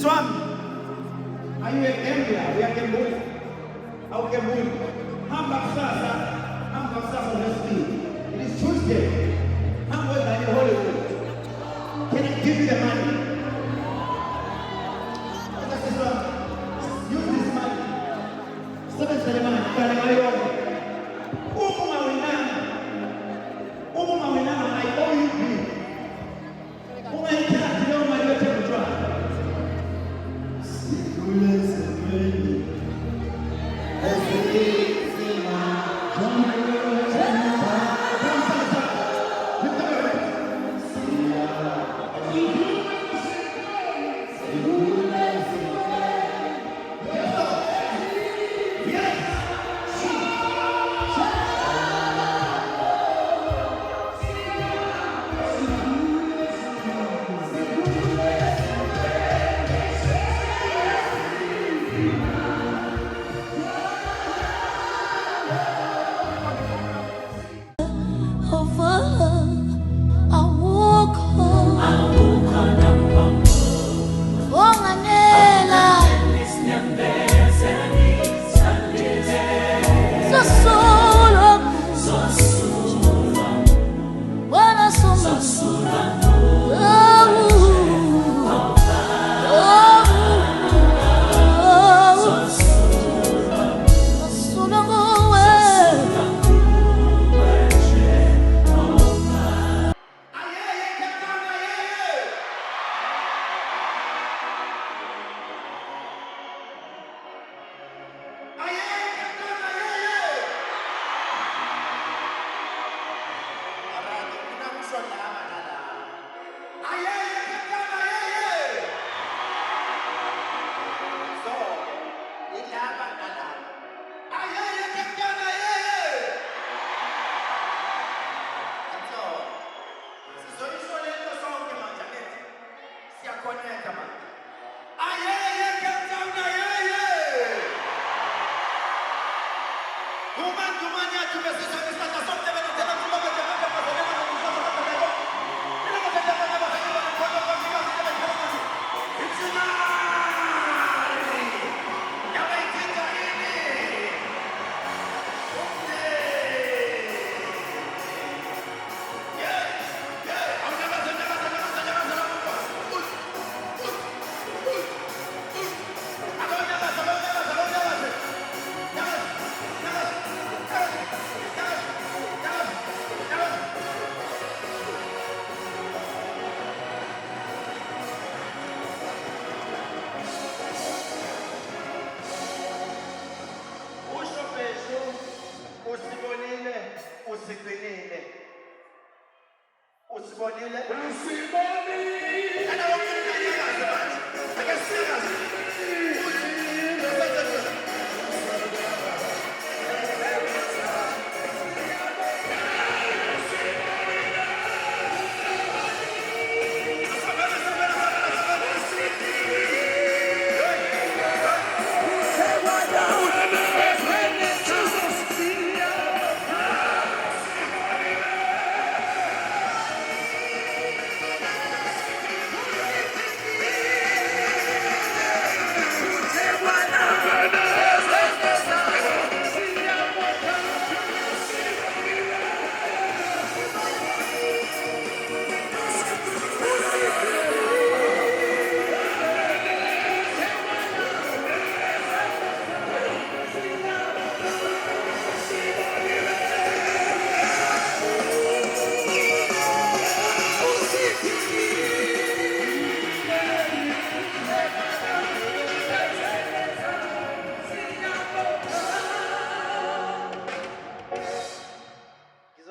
Swami, aiwe Gambia ya Gambia au Gambia. Hamba sasa unasikia. It is Tuesday. Hamba ndani Hollywood. Can I give you the money? Use this money. Seven Suleiman, kana mayo. Umu mawinana, I owe you bill. Umeita leo mali yote mjua.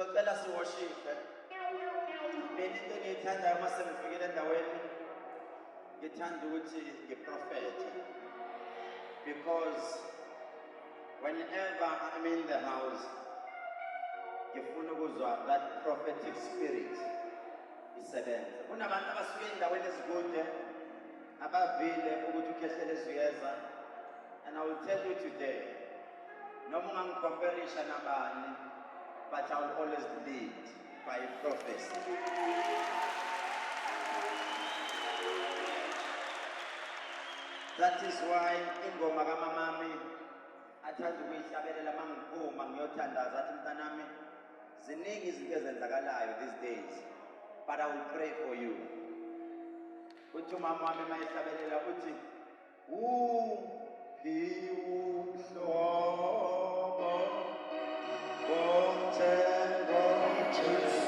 Sizocela siworshiphe. Mina into engiyithandayo uma sengifikile endaweni ngithanda ukuthi ngiprofethe. Because whenever I'm in the house, ngifuna ukuzwa that prophetic spirit isebenza. Kunabantu abasuke endaweni ezikude abavile ukuthi ukhehlelezi uyeza, and I will tell you today, noma ungangicomparisha nabani, but I will always lead by prophecy. That is why ingoma kaMamami athanda ukuyihlabelela mangiphuma ngiyothandaza athi mntanami ziningi izinto ezenzakalayo these days, but I will pray for you. Uthi umama wami mayihlabelela uthi uhlobo ngomthengo Jesu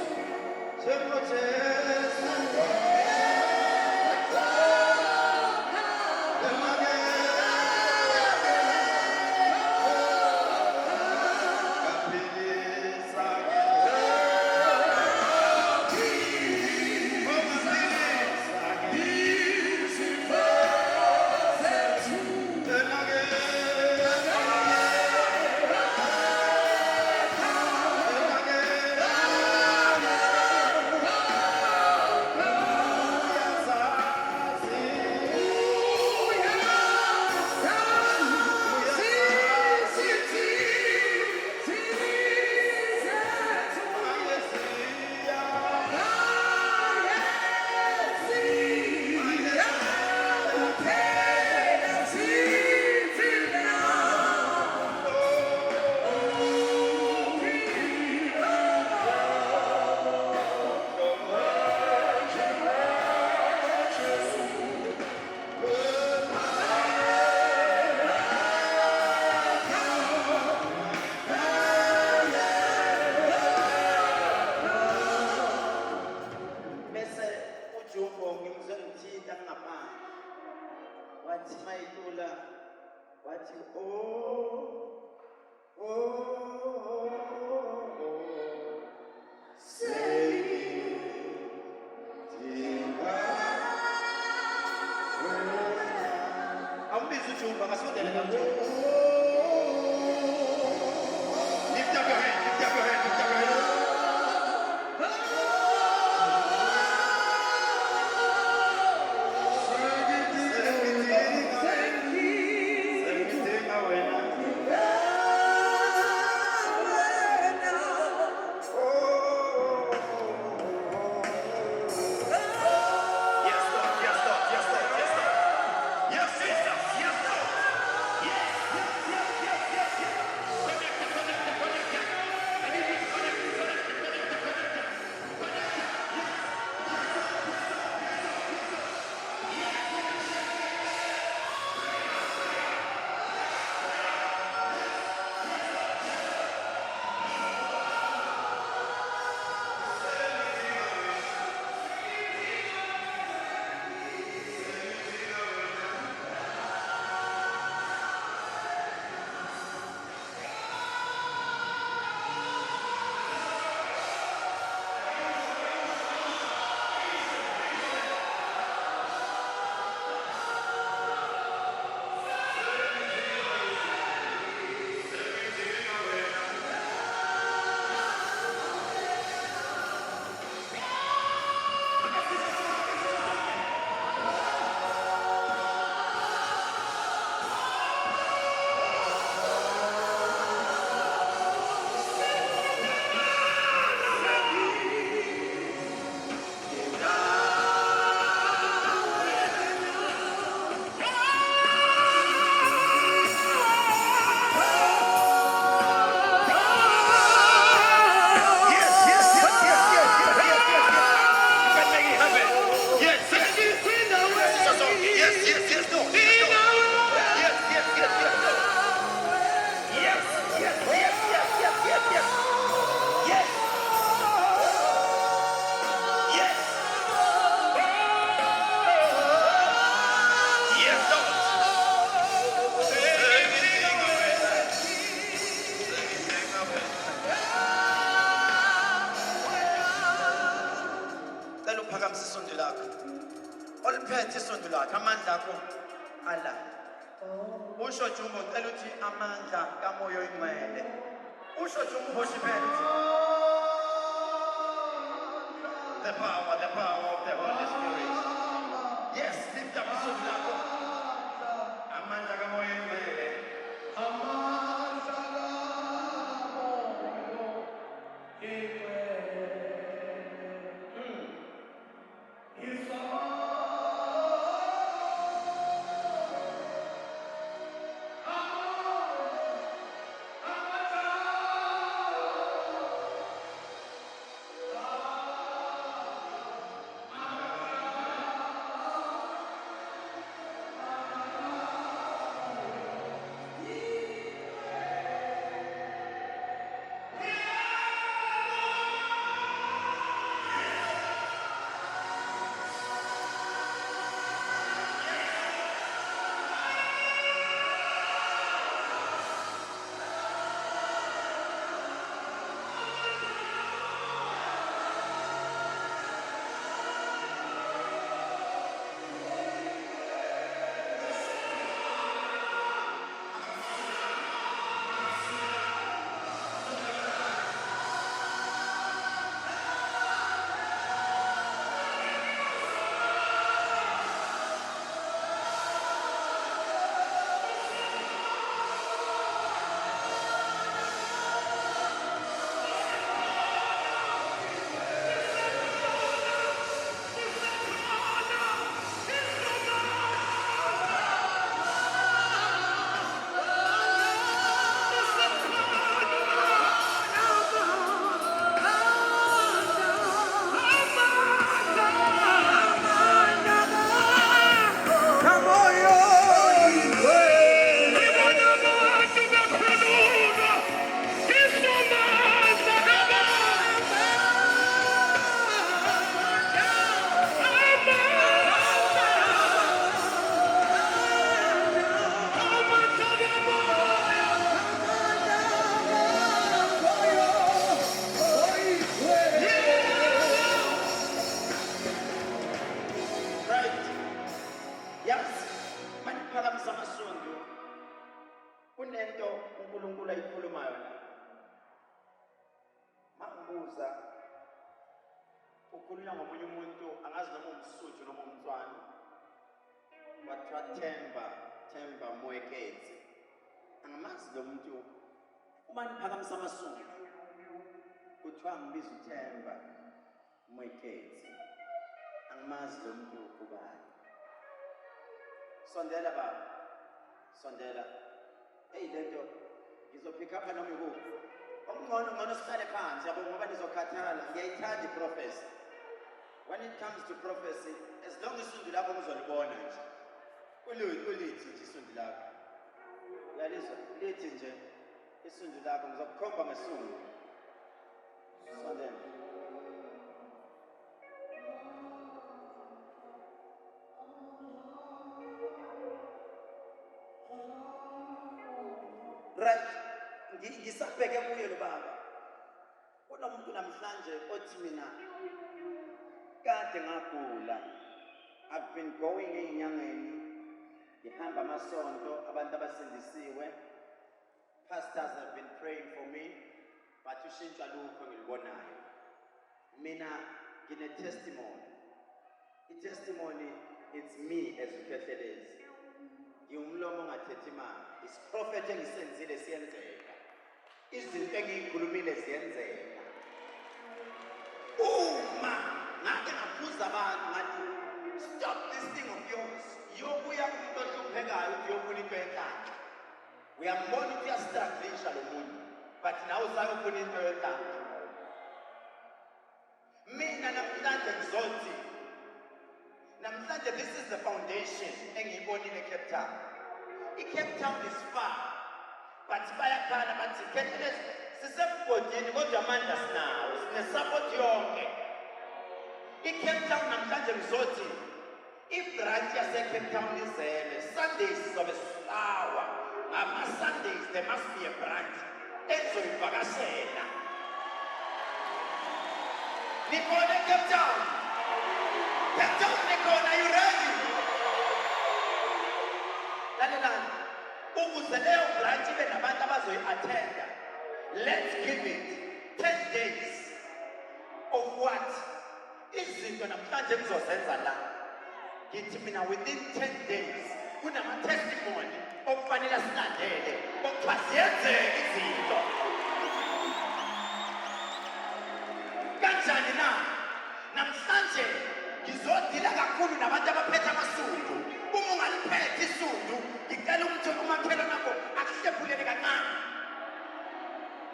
phakamisa isondo lakho. Oliphethe isondo lakho amandla akho ala. Usho Jumbo ucela uthi amandla kaMoya Oyingcwele. Usho Jumbo uhoshipele uthi the power of the Holy Spirit. Yes, lift up isondo lakho. Amandla kaMoya Oyingcwele. Kunento uNkulunkulu ayikhulumayo la. Mangibuza ukhulunywa ngomunye umuntu angazi noma umSuthu noma umTswana. Wathiwa Themba Moeketsi. Angamazi lo muntu. Uma niphakamisa amasundu kuthiwa ngibiza uThemba Moeketsi. Angimazi lo muntu ubani. Sondela baba. Sondela. Hey lento ngizophika apha noma ikuphi. Ngcono sihlale phansi yabo ngoba nizokhathala. Ngiyayithanda iprofesi. When it comes to prophecy, as long as isundu lakho uzolibona nje. Ulithi nje isundu lakho. Uyalizwa lithi nje isundu lakho ngizokukhomba ngesundu. Sondela. Right, ngisabheke kuye lo baba. Kunomuntu namhlanje othi mina kade ngagula. I've been going enyangeni. Ngihamba amasonto abantu abasindisiwe. Pastors have been praying for me, but ushintsho alukho ngilibonayo. Mina ngine testimony. I-testimony it's me as uKhethelezi. Ngiyumlomo ongathethi imali. Isiprofeti engisenzile siyenzeka. Izinto engiyikhulumile ziyenzeka. Uma ngake ngaphuza abantu ngathi stop this thing of yours. Yobuya kumuntu ohluphekayo uthi yofuna into enhlanhla. Uyambona ukuthi uyastruglisha lo muntu, but nawe usayofuna into enhlanhla. Mina namhlanje ngizothi namhlanje this is the foundation engiyibonile eCape Town. ICape Town is far, but bayakhala bathi Khethelezi sisebugodini kodwa amandla sinawo, sinesupport yonke. ICape Town namhlanje ngizothi ibranch yaseCape Town izele. Sundays sizobe sihlawa. Ngama-Sundays there must be a branch ezoyivakashela. Nibone eCape Town. Are you ready? Lalelani, ukuze leyo branch ibe nabantu abazoyi-attenda, let's give it 10 days of what? Izinto namhlanje ngizozenza la. Ngithi mina within 10 days kunama-testimony okufanele silandele okuthiwa ziyenzeka izinto. Kanjani na? Namhlanje ngizodila kakhulu nabantu abaphethe amasundu. Uma ungaliphethe isundu, ngicela ukuthi umakhelwane nakho akuhlephulele kancane.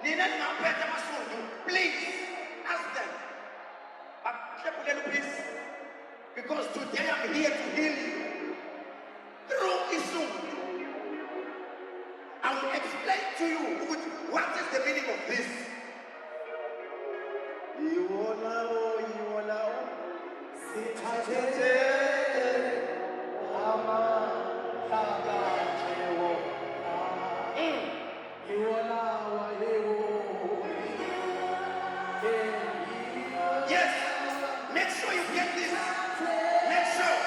Nina ningaphethe amasundu, please ask them. Akuhlephulele please. Because today I'm here to heal you through isundu. I will explain to you what is the meaning of this. Yes, make sure you get this. Make sure.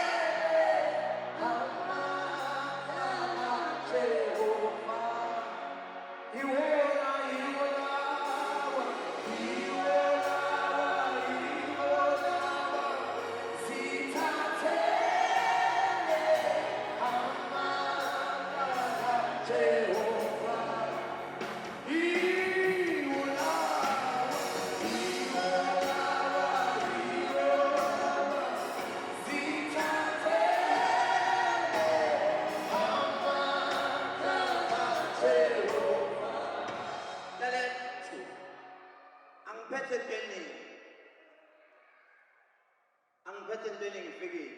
Angiphethe entweni ngifikile.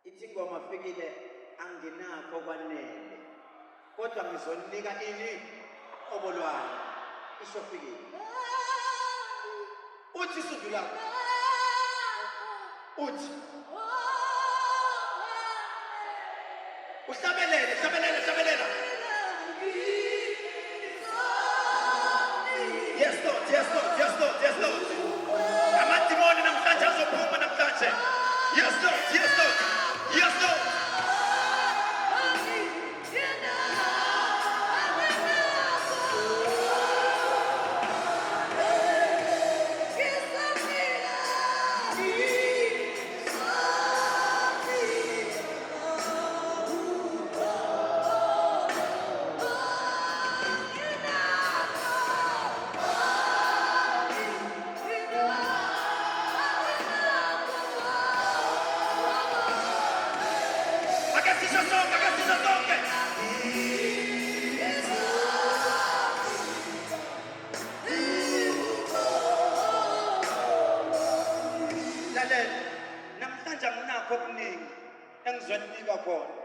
Ithi ingoma fikile anginakho kwanele. Kodwa ngizoninika ini obolwayo. Isho fikile. Uthi isundu lakho. Uthi. Uhlabelele, hlabelela, hlabelela. Yes Lord, yes Lord, yes Lord, yes Lord. Amadimoni namhlanje azophuma namhlanje. Yes Lord, yes Lord, yes Lord. Namhlanje anginakho okuningi engizoninika khona.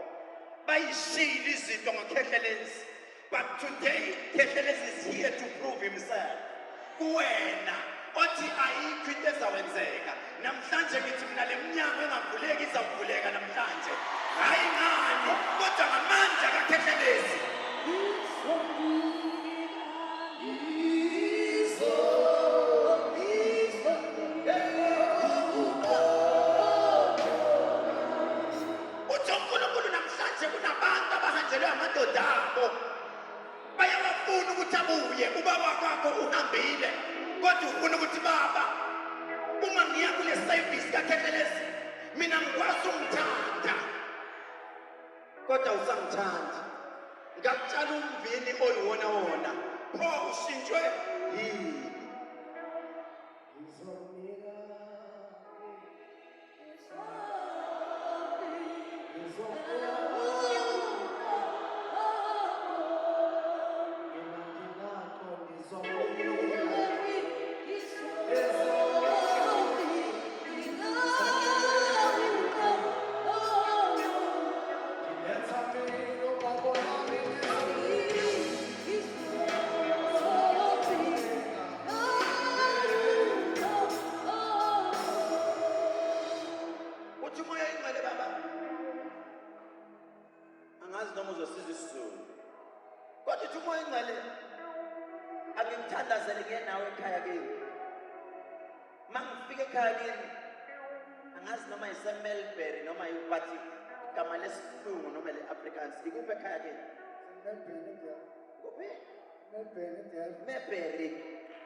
Bayishilo izinto ngakhehlelezi. But today Khehlelezi is here to prove himself. Kuwena othi ayikho into ezawenzeka. Namhlanje ngithi mina le mnyango engavuleki izavuleka namhlanje. Hayi ngani kodwa ngamandla kaKhehlelezi. Bayawafuna ukuthi abuye ubaba wakho uhambile kodwa ufuna ukuthi baba uma ngiya kule service kaKhehlelezi mina ngikwazi umthanda kodwa usangithandi ngakutshala umvini oyiwona wona pho ushintshwe yini noma uzosiza isizulu kodwa uthi umoya ingcwele angithandazele ke nawe ekhaya kini mangifika ekhaya kini Angazi noma ise-Melbury noma bathi igama lesilungu noma le-Afrikaans. Ikuphi ekhaya ke? Kuphi? Melbury.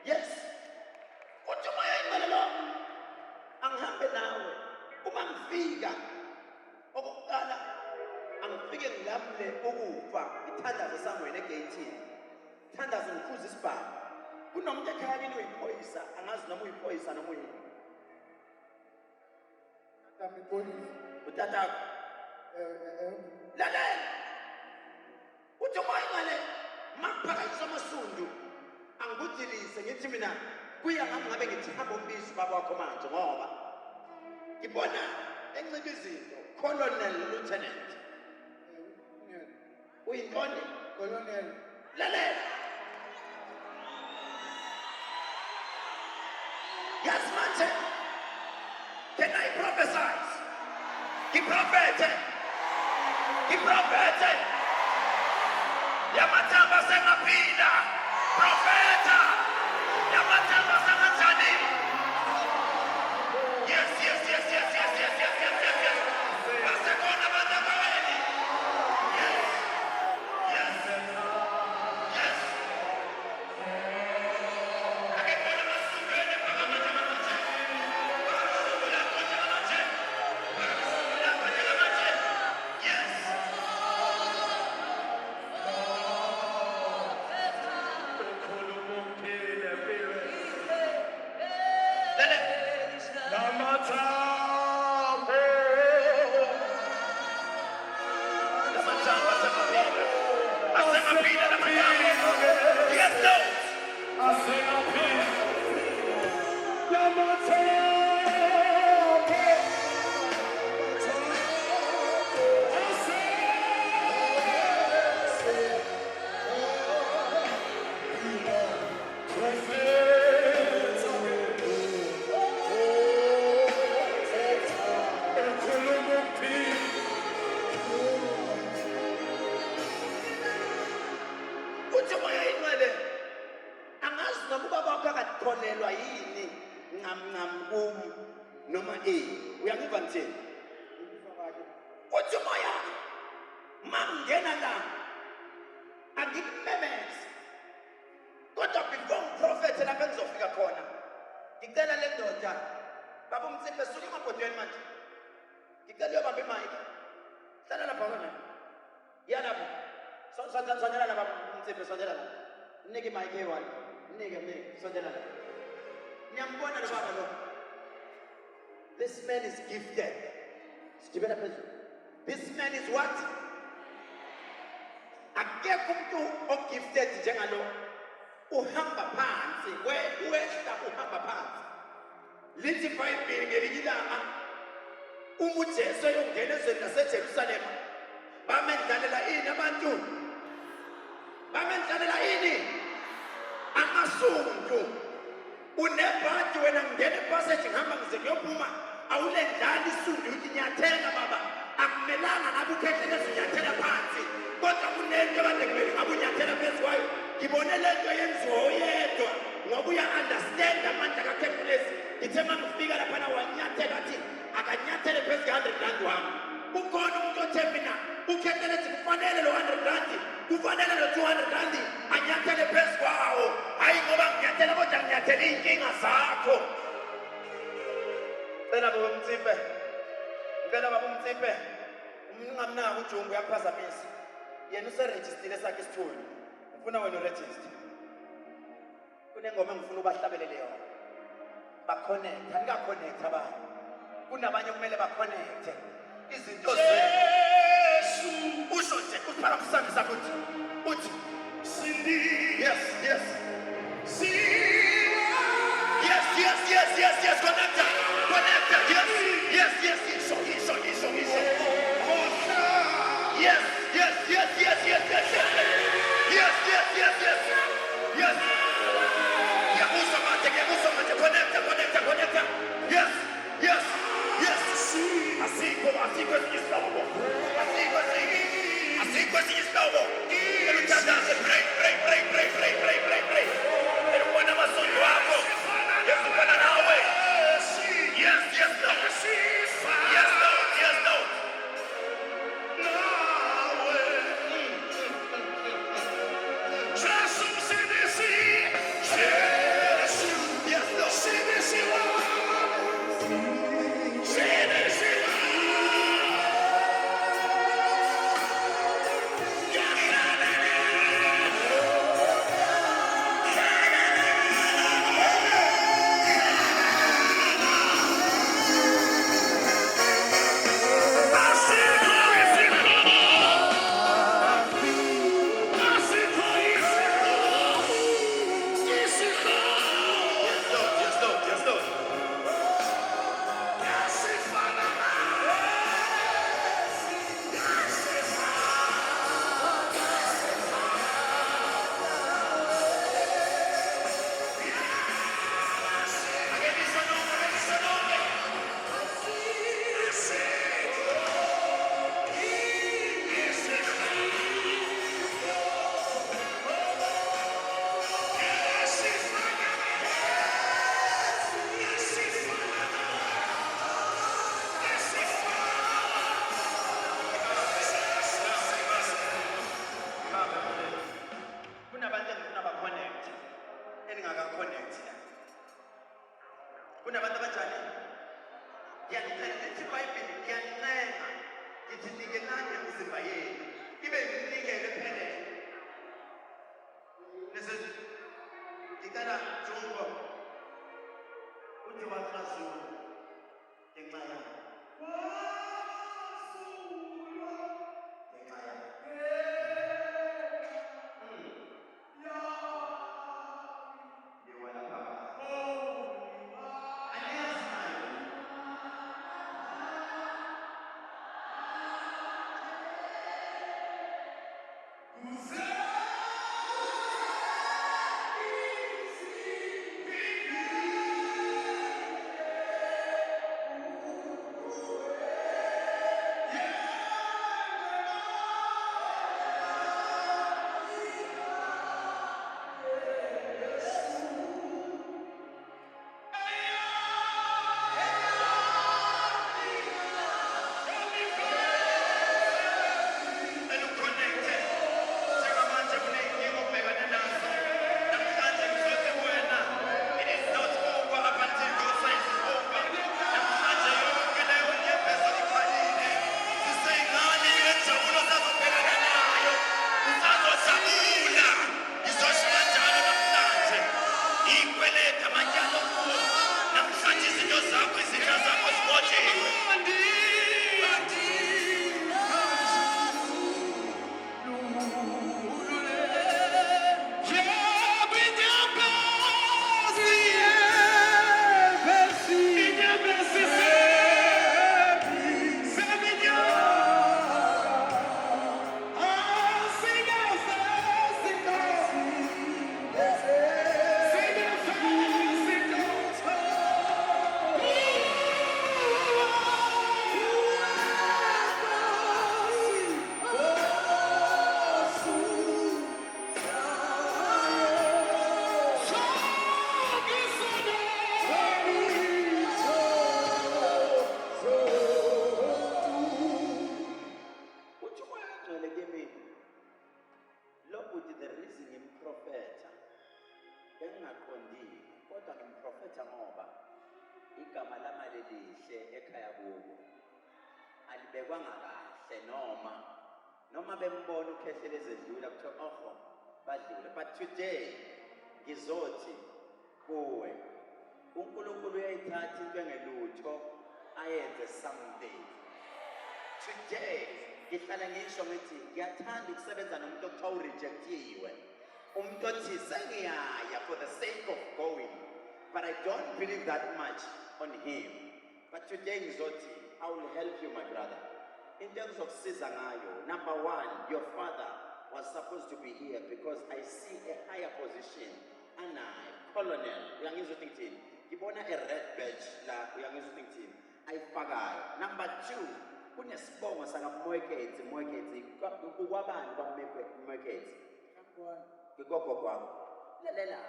Yes. Uthi uma yayimali lo angihambe nawe. Uma ngifika okokuqala angifike ngilamule ukufa ithandazo sangwena egeyithini. Ithandazo ngiphuza isibhamu. Kunomuntu ekhaya kini uyiphoyisa, angazi noma uyiphoyisa noma uyini. Utatakho. Lalela. Uthi uma ingale makuphakanyiswa amasundu angikudilise ngithi mina kuya ngami ngabe ngithi hamba umbizi baba wakho manje ngoba ngibona encika izinto colonel lieutenant uyintoni colonel lalela yes manje can I prophesy Kiprofete yamatamba sengaphila profeta yamatamba sengathani yes basekhona abantwana yes akekona masubene phakamanje kholelwa yini ngam kum noma uyangiva ngithini uthi moya mangena la angikumemeze kodwa before umprofeti lapha engizofika khona ngicela le ndoda baba umtsimbe suka emabhodweni manje ngicela uyobamba imayiki hlala lapha khona yalapho sondela lapha umtsimbe sondela lapha nike imayiki eyi-1 nike sondela lapha niyambona lo baba lo this man is gifted sigibela phezulu this man is what akekho umuntu ogifted njengalo uhamba phansi wehla uhamba phansi lithi iBhayibheli ngelinye ilanga uma uJesu eyongena ezweni laseJerusalema bamendlalela ini abantu bamendlalela ini amasundu unebhadi wena ngene passage ngihamba ngize kuyophuma awulendlala isundu uthi nyathela baba akumelanga ngabe ukhehlele zinyathela phansi kodwa kunento kade kumele ngabe unyathela phezu kwayo ngibone lento yenziwa oyedwa ngoba uya-understand amandla kaKhefulesi ngithe uma ngifika laphana wanyathela athi akanyathele phezu ka-100 wami ukhona umuntu othe mina ukhethele ethi kufanele lo 100 kufanele lo 200 anyathele phezu kwawo hayi ngoba nginyathela kodwa nginyathela iy'nkinga zakho cela baba umtsimpe ngicela baba umtsimpe ungamnaka ujumbu uyakuphazamisa yena userejistile sakhe isithuli ufuna wena urejiste kunengoma engifuna ubahlabelele yona baconnect anika-connect abantu kunabanye kumele baconnecte izinto Yesu usho nje usiphala kusandla sakho uthi Cindy yes connecta yes isho yes yabuso manje connecta yes asikho esinye isihlobo eluthandaze break elubona amasondo akho ezifana nawe yes Kunabantu abanjani? Ngiyanicela lithi iBhayibheli ngiyanincenga ngithi nikelani imizimba yenu ibe yiminikelo ephelele. Listen, ngicela Jumbo uthi waxazula ngenxa yami. Ngenxa yami. Ndiwela phakathi. Anyazi nayo. Igama lami lelihle ekhaya kubo alibekwanga kahle noma bembona ukhehlele ezedlula kuthiwa oho badlule, but today ngizothi kuwe uNkulunkulu uyayithatha into engelutho ayenze something. Today ngihlala ngisho ngithi ngiyathanda ukusebenza nomuntu okuthiwa urejectiwe, umuntu othi sengiyaya for the sake of going, but I don't believe that much on him. But today ngizothi I will help you, my brother. Into engizokusiza ngayo, number one, your father was supposed to be here because I see a higher position. Anayi colonel, uyangizwa ukuthi ngithini? Ngibona a red badge la, uyangizwa ukuthi ngithini? Ayifakayo. Number two, kunesibongo sakaMweketsi, ukwabani kwaMweketsi? Ngikokho kwakho. Lalela,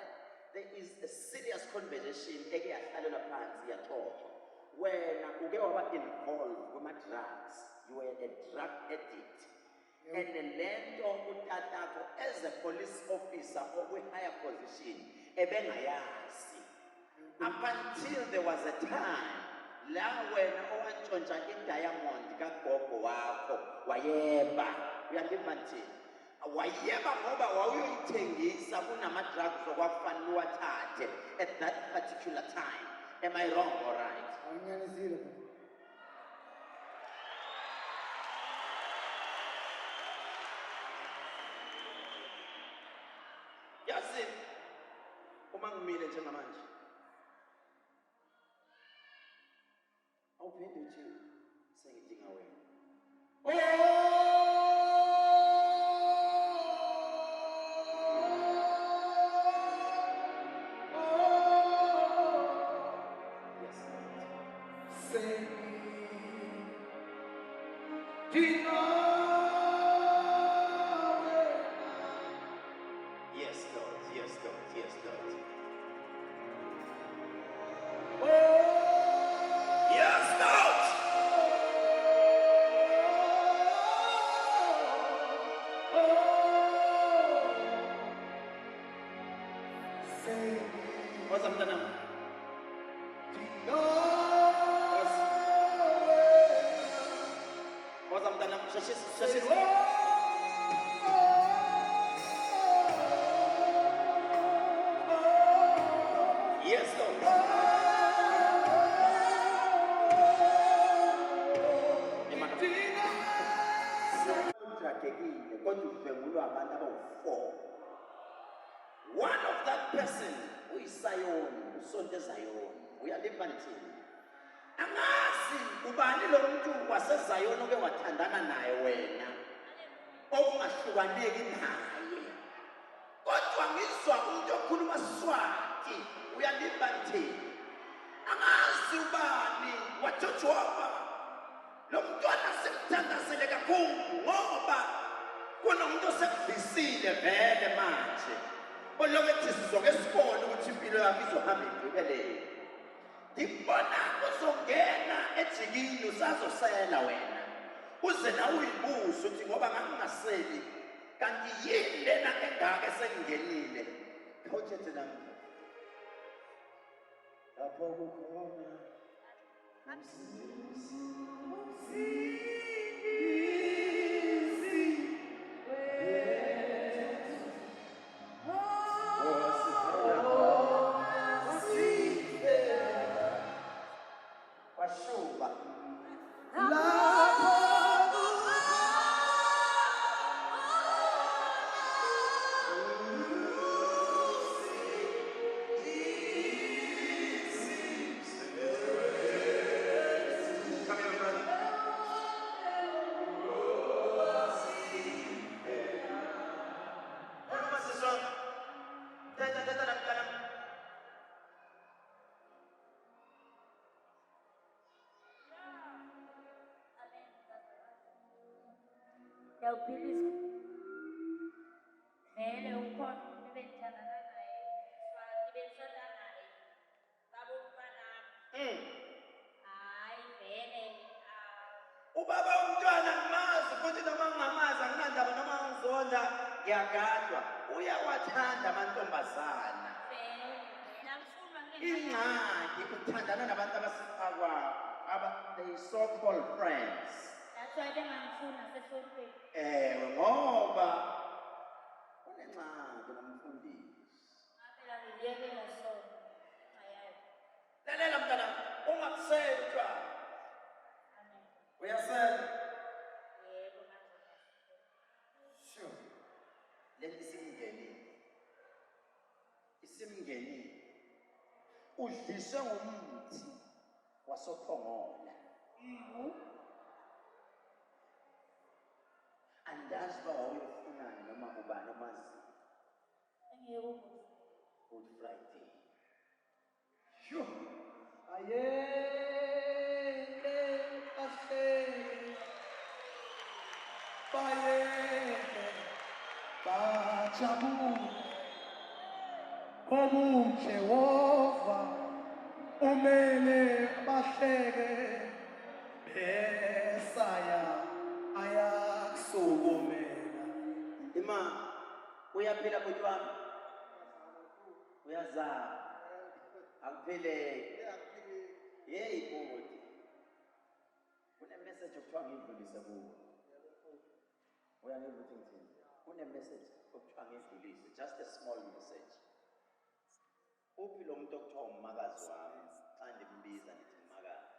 there is a serious conversation eke yahlalelwa phansi yaxoxwa. Wena uke waba involved kuma-drugs, you were a drug addict. And lento utatakho as a police officer or higher position ebengayazi. Up until there was a time la wena owantshontsha idiamond kagogo wakho wayeba, uyangipha nje, wayeba ngoba wawuyoyithengisa kunama-drugs okwakufanele uwathathe at that particular time. Am I wrong or right? Yazi uma ngimile njengamanje awuphinde uthi sengidinga wena. Yes, Lord. Yes, Lord. Yes, Lord. Yes, Lord. What's up, Tanam? Sesithi, yes, Lord. Utragekile kodwa udlwengulwa abantu abawu-4. One of that person uyisayoni, usonto ezayoni, uyaliva nithini? Angazi ubani lo muntu wasezayoni oke wathandana naye wena okungahlukaneki naye, kodwa ngizwa umuntu okhuluma Swati, uyaliva nithini? Angazi ubani wajojoba lo mntwana simthandazele kakhulu ngoba kunomuntu osekubhisile vele manje olokuthi sizoke sibone ukuthi impilo yakho izohamba igqibelele. Ngibona uzongena ejikini usazosela wena uze nawe uyibuze ukuthi ngoba ngangingaseli kanti yini lena engaka esengingenile. Khawuthethe nami lapho kukhona washuba Yawuphilisa vele ukhona umuntu ebendithandana naye Swati bendisonda naye baba umfanami hayi vele ubaba umntwana ngimazi futhi noma ngingamazi anginandaba noma ngizonda ngiyagadwa uyawathanda amantombazana. vele akufunwa Ingxaki uthandana nabantu abasifakwa they so-called friends. that's why bengangifuni nasesontweni Ewe ngoba unengxaki nomfundisi. ngaphela ngiliyekela sonto ayayo Lalela mntana, ungakuseli utshwala. amen Uyasela? yebo manje Sure. Lento isimngenile. Udliswe ngumuthi wasophongola. Andazi uba wawuyifunani noma ubani omaziyo. engiyeko Good Friday. Sure. Ayeke ahleke bayeke bajabule Jehova umele bahleke besaya ayakusukumela. Ima, uyaphila bhuti wami? Uyazama. Akuphileki. Yeyi bhuti. Kune-message okuthiwa ngiyidlulise kuwe. Uyangiva ukuthi ngithini? Kune-message okuthiwa ngiyidlulise, just a small message. Uphi lo muntu okuthiwa umakazi wami? Xa ndimbiza ndithi umakazi.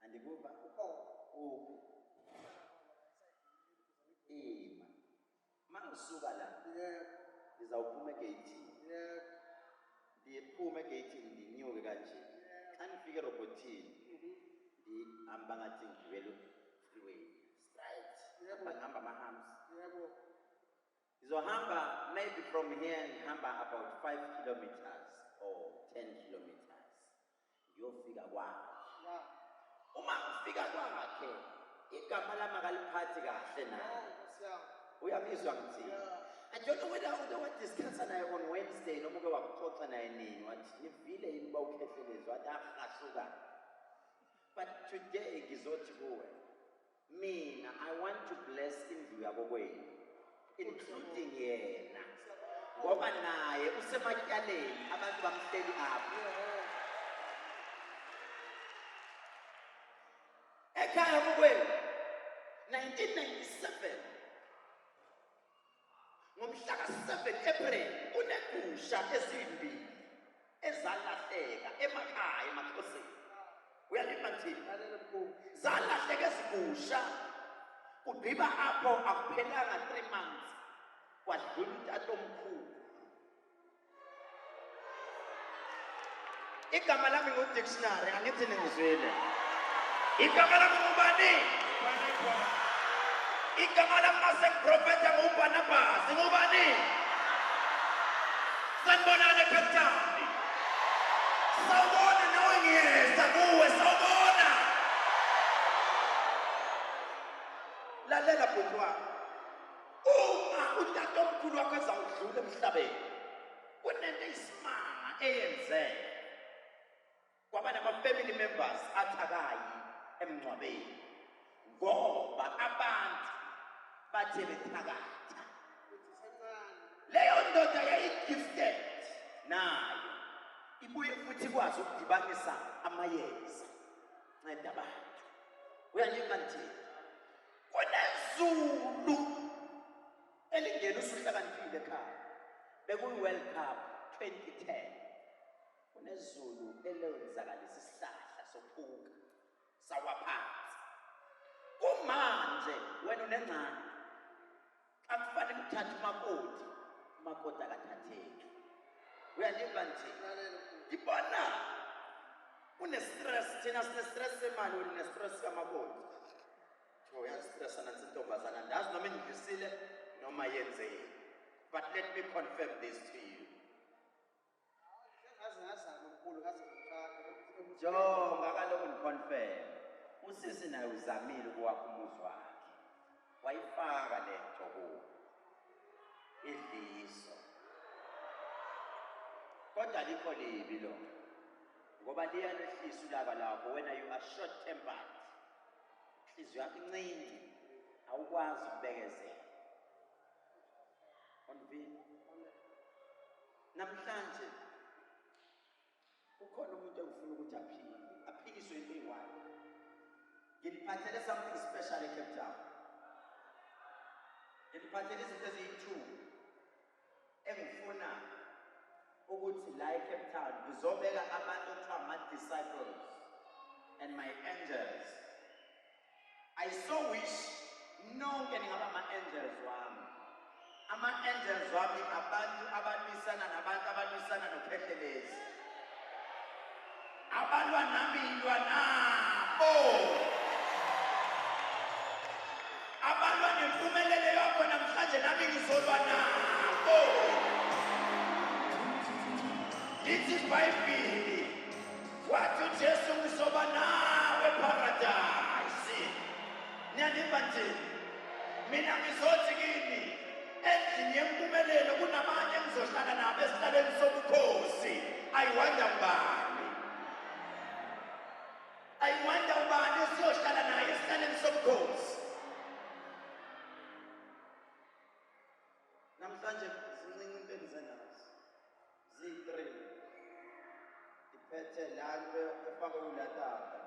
Andikuva? Uphi? Ima. Mangisuka la. Ngizawuphuma egeyithini. Ngiphume egeyithini nginyuke kanje. Xa ngifike erobhothini ngihamba ngathi ngigibele freeway. Straight. Ngihamba ama-hams. Ngizohamba maybe from here ngihamba about 5 kilometers or 10 kilometers. Ngiyofika kwakhe. Uma ngifika kwakhe igama lami akaliphathi kahle naye. Uyamizwa ngithini? I don't know whether wadiscussa naye on Wednesday noma uke wakuxoxa naye nini wathi nivile yini uba ukhehlelezi wathi ahlashuka. But today ngizothi kuwe mina I want to bless indlu yakokwenu including yena ngoba naye usematyaleni abantu bamhleli apho. ekhaya kokwenu 1997 ngomhla ka-7 April kunegusha ezimbili ezalahleka emakhaya emaXhoseni. Uyalima thina zalahleka ezigusha kugqiba apho akuphelanga 3 months kwadlula utatomkhulu. Igama lami ngu-dictionary angithi ningizwile. Igama lami ngubani? Igama lami masengiprofetha nguBarnabas. Ngubani? Sanibonani Cape Town. Sawubona nawe ngiyeza kuwe sawubona. Lalela bhuti wami. Uma utatomkhulu wakho ezawudlula emhlabeni kunento isimanga eyenzeka. Kwaba nama-family members athakayi emngcwabeni ngoba abantu bathe bethakatha. Leyo ndoda yayi-gifted nayo ibuye futhi ikwazi ukudibanisa amayeza nceda abantu. Uyalima nje kunezulu elingena usuhlakaniphile ekhaya bekuyi-World Cup 2010. Kunezulu elenzakalisa isihlahla sophuka sawaphansi. Kumanje wena unencane akufanele uthathe umakoti akathatheki. Uyalima nje ngibona une-stress, thina sine-stress semali wena une-stress kamakoti. Uyazistressa nansi intombazana andazi noma ingidlisile noma yenzeni. But let me confirm this to you. Jonga kaloku niconfirm. Usisi naye uzamile ukuwakha umuzi wakhe. Wayifaka le nto kuwo. Idliso. Kodwa likho libi lo. Ngoba liyalehlisa ulaka lakho wena you are short tempered. Inhliziyo yakho incane. Awukwazi ukubekezela. Onivini. Namhlanje ukhona umuntu engifuna ukuthi aphiliswe into eyi-1. Ngiliphathele something special eCape Town. Ngiliphathele izinto eziyi-2 engifuna ukuthi la eCape Town ngizobeka abantu okuthiwa ama-disciples and my angels. I so wish nonke ningaba ama-angels wami. Ama-angels wami abantu abalwisana nabantu abalwisana nokhehlelezi. Abalwa nami ilwa nabo. Abalwa nempumelelo yakho namhlanje nami ngizolwa nabo. Lithi iBhayibheli wathi uJesu ngizoba nawe paradise. Niyalima nje mina ngizothi kini endlini yempumelelo kunamanye engizohlala nabo esihlalweni sobukhosi. Ayiwanda ngubani? Ayiwanda ubani esiyohlala naye esihlalweni sobukhosi? Namhlanje zincinci into engizenazo ziyi-3. Iphethe lanto efakwe ulatata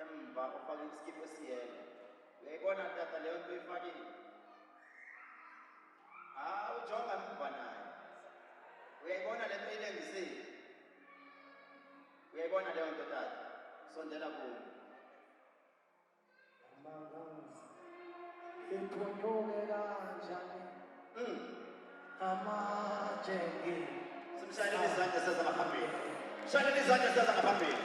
emva ufake isikipho esiyelo. Uyayibona tata leyo nto uyifakile? Ujonga emva naye. Uyayibona le nto ilengisile? Uyayibona leyo nto tata? Sondela kuyo. Simshayeleni izandla siza ngaphambili. Shayeleni izandla siza ngaphambili.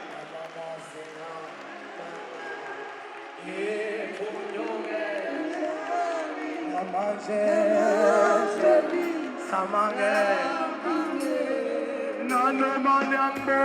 Samange Nano Manambe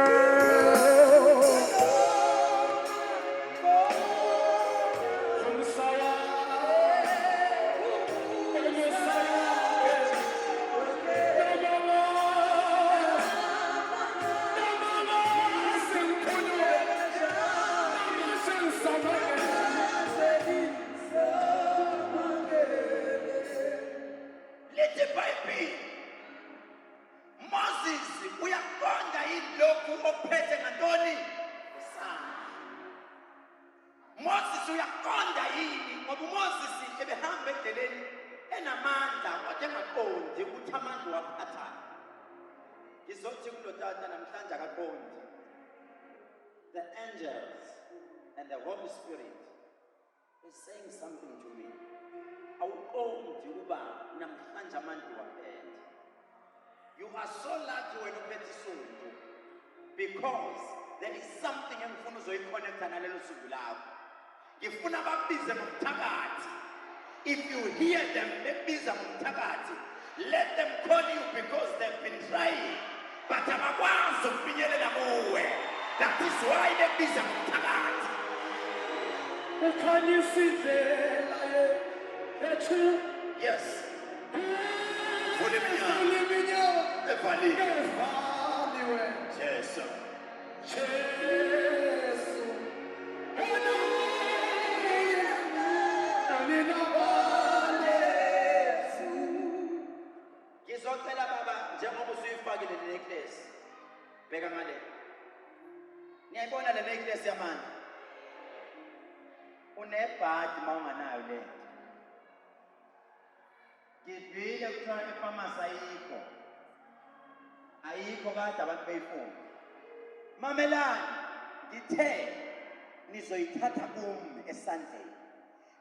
Moses uyaqonda yini ngoba uMoses ebehamba endleleni enamandla kodwa engaqondi ukuthi amandla waphathana. Ngizothi kulotata namhlanje akaqondi. The angels and the Holy Spirit is saying something to me. Awuqondi uba namhlanje amandla waphethe. You are so lucky when uphethe isundu because there is something engifuna uzoyiconnecta nalelo sundu lakho. Ngifuna babize ngomthakathi. If you hear them bebiza ngomthakathi, let them call you because they've been trying. But abakwazi ukufinyelela kuwe. That is why bebiza ngomthakathi. Can you see the true? Yes. Yes, sir. Ngizocela baba njengoba usuyifakile le necklace. Bheka ngale. Niyayibona le necklace yamanje. Unebhadi mawunganayo le. Ngivile kuthiwa epharmacy ayikho. Ayikho kade abantu beyifuna. Mamelani, ngithe nizoyithatha kumi esandleni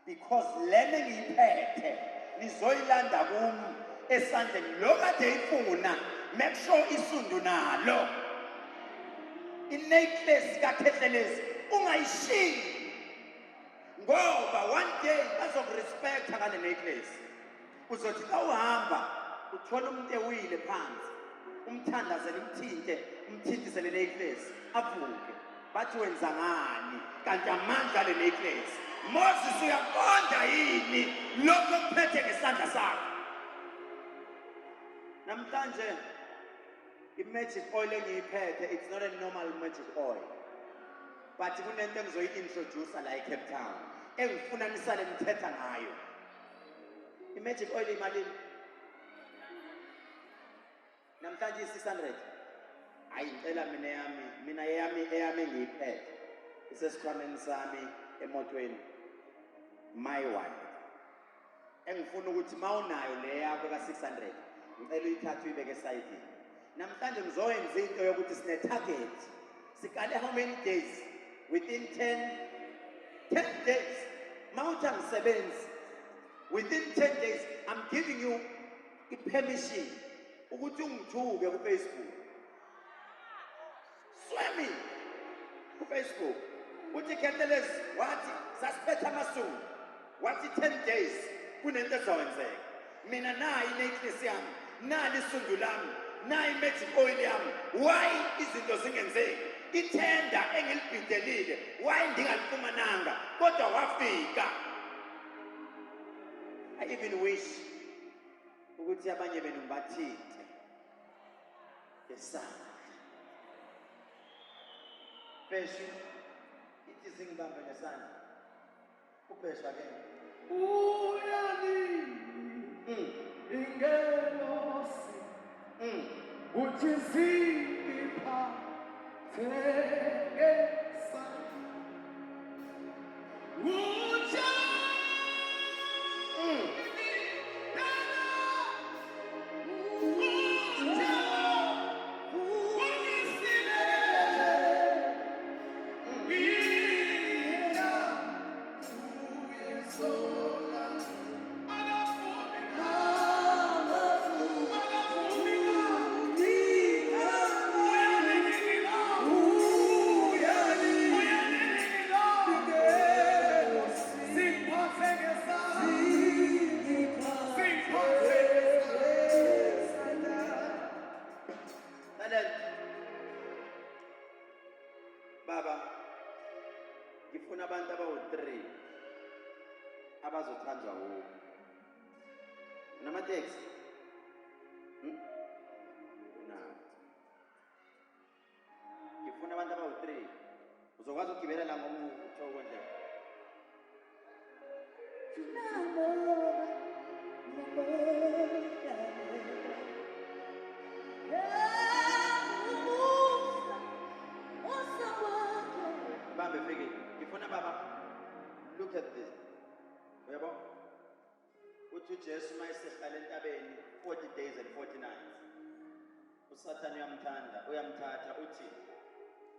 because lena ngiyiphethe nizoyilanda kumi esandleni lo kade ifuna. Make sure isundu nalo. I-necklace kaKhethelezi ungayishiyi ngoba one day bazokurespecta ngale necklace. Uzothi xa uhamba uthola umuntu ewile phansi umthandazele umthintise le necklace avuke bathi wenza ngani kanti amandla le necklace. Moses uyaqonda yini lokho okuphethe ngesandla sakho namhlanje? I-magic oil engiyiphethe, it's not a normal magic oil, but kunento engizoyi-introduce la eCape Town engifuna nisale nithetha ngayo. I-magic oil imalini? Namhlanje i-600. Hayi ngicela mina eyami engiyiphethe isesikhwameni sami emotweni, my one. Engifuna ukuthi mawunayo le yakho ka-600 ngicela uyithathe uyibeke esayidini. Namhlanje ngizowenza into yokuthi sine target. Sikale how many days? Within 10 days. Mawuthi angisebenzi. Within 10 days, I'm giving you a permission ukuthi ungithuke ku Facebook. Swimming ku Facebook. Uthi Khethelezi wathi sasiphetha amasungu. Wathi 10 days kunento ezawenzeka. Mina nayi necklace yami, nali isundu lami, nayi magic oil yami. Why izinto zingenzeki? Ithenda engilibhidelile, why ndingalifumananga kodwa wafika. I even wish ukuthi abanye benu ngibathinte ngesandla. Pheshu ithi singibambe ngesandla. Uphesha ke Uyani ingelosi uthi sipha tegesa uja Baba, ngifuna abantu abawu-3 abazothandwa wuwe. Unamateksi? Unawo. Ngifuna abantu abawu-3. Uzokwazi ukugibela la ngoba utho konje. Bambe fike. Ngifuna baba Look at this. Uyabo? Uthi uJesu mayesehlala entabeni 40 days and 40 nights. uSathane uyamthatha uthi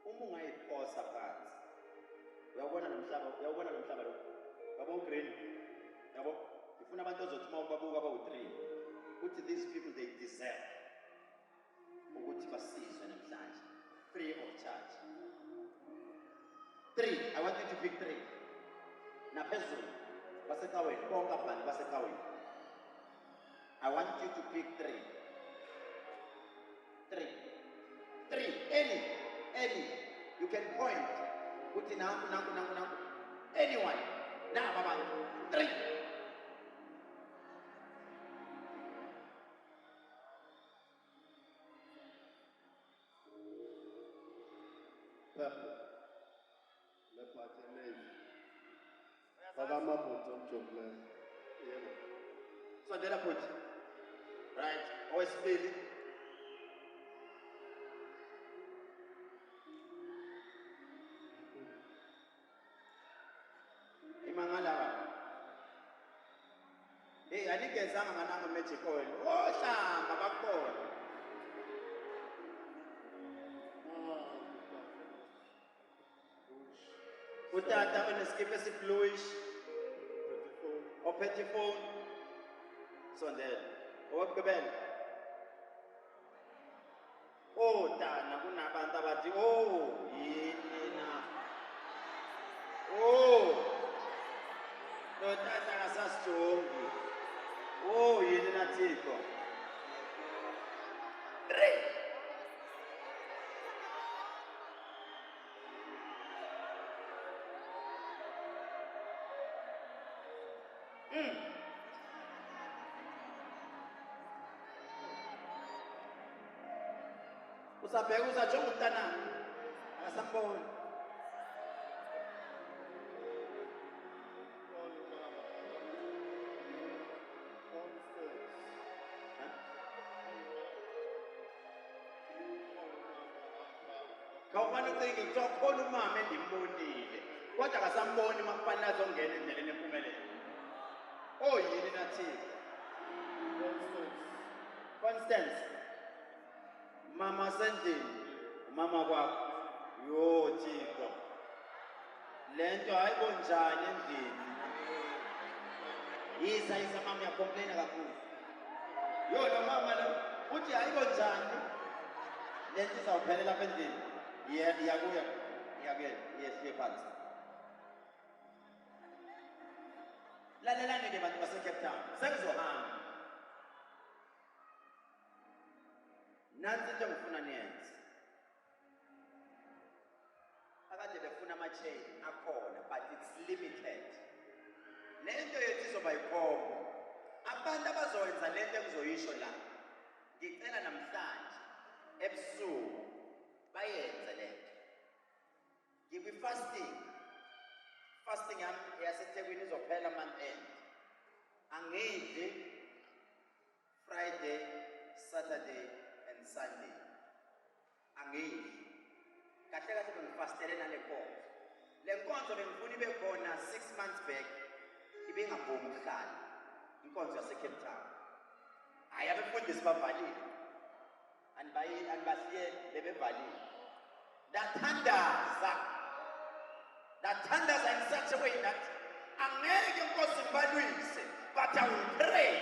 uma ungayiphosa phansi. Uyawubona lo mhlaba lo. Yabo green. Yabo? Ifuna abantu ozothi mawubabuka bawu3. Uthi these people they deserve ukuthi basizwe namhlanje free of charge. 3, I want you to pick 3. Naphezulu basecaweni bonke abantu basecaweni. I want you to pick 3. 3, any you can point. Uthi nangu. Anyone. Naba abantu. 3. Purple. Lepatenezi. Bakamabuto omjobulayo. Yebo. Sondela futhi. Right. Owesibili. Imangala. Hey, anikenzanga ngananga magic oil. Oh, hlamba bakhona. Utata oneskip esibluish. Ophethe phone. Sondela. Owakugqibela. Oh, dana kunabantu abathi oh, yini na. Oh. Lo tata akasasijongi. Oh, yini na Thixo. 3. Usabheka usajonga umntanami. Akasamboni. Kawufana ucinge kuthiwa khona umama endimbonile. Kodwa akasamboni uma kufanele azongena endleleni empumelelo. Oh, yini na Thixo. Constance. Mama sendini. Mama kwakho. Yo Thixo. Lento ayibonjani endlini. Yisa mama uyacomplaina kakhulu. Yo lo mama lo uthi ayibonjani. Lento izawuphelela lapha endlini. Iyakuya. Yes, phansi. Lalelani ke bantu base Cape Town. Sekuzohamba. Nansi into ngifuna niyenze. Akade befuna ama-chain akhona but it's limited. Lento yethu izoba yikhombo. Abantu abazoyenza lento ekuzoyisho la. Ngicela namhlanje ebusuku bayenze lento. Ngikwi-fasting. Fasting yami yaseThekwini izophela month end. Angidli Friday, Saturday and Sunday. Angidli. Kahle bengifastele nale nkonzo. Le nkonzo bengifuna ibe khona 6 months back. Ibengabhoma ukuhlala. Inkonzo yaseCape Town. Hayi abefundisi bavalile. Anibasiye bebevalile. Dathandaza in such a way that angeke inkosi ngibalwise, but I will pray.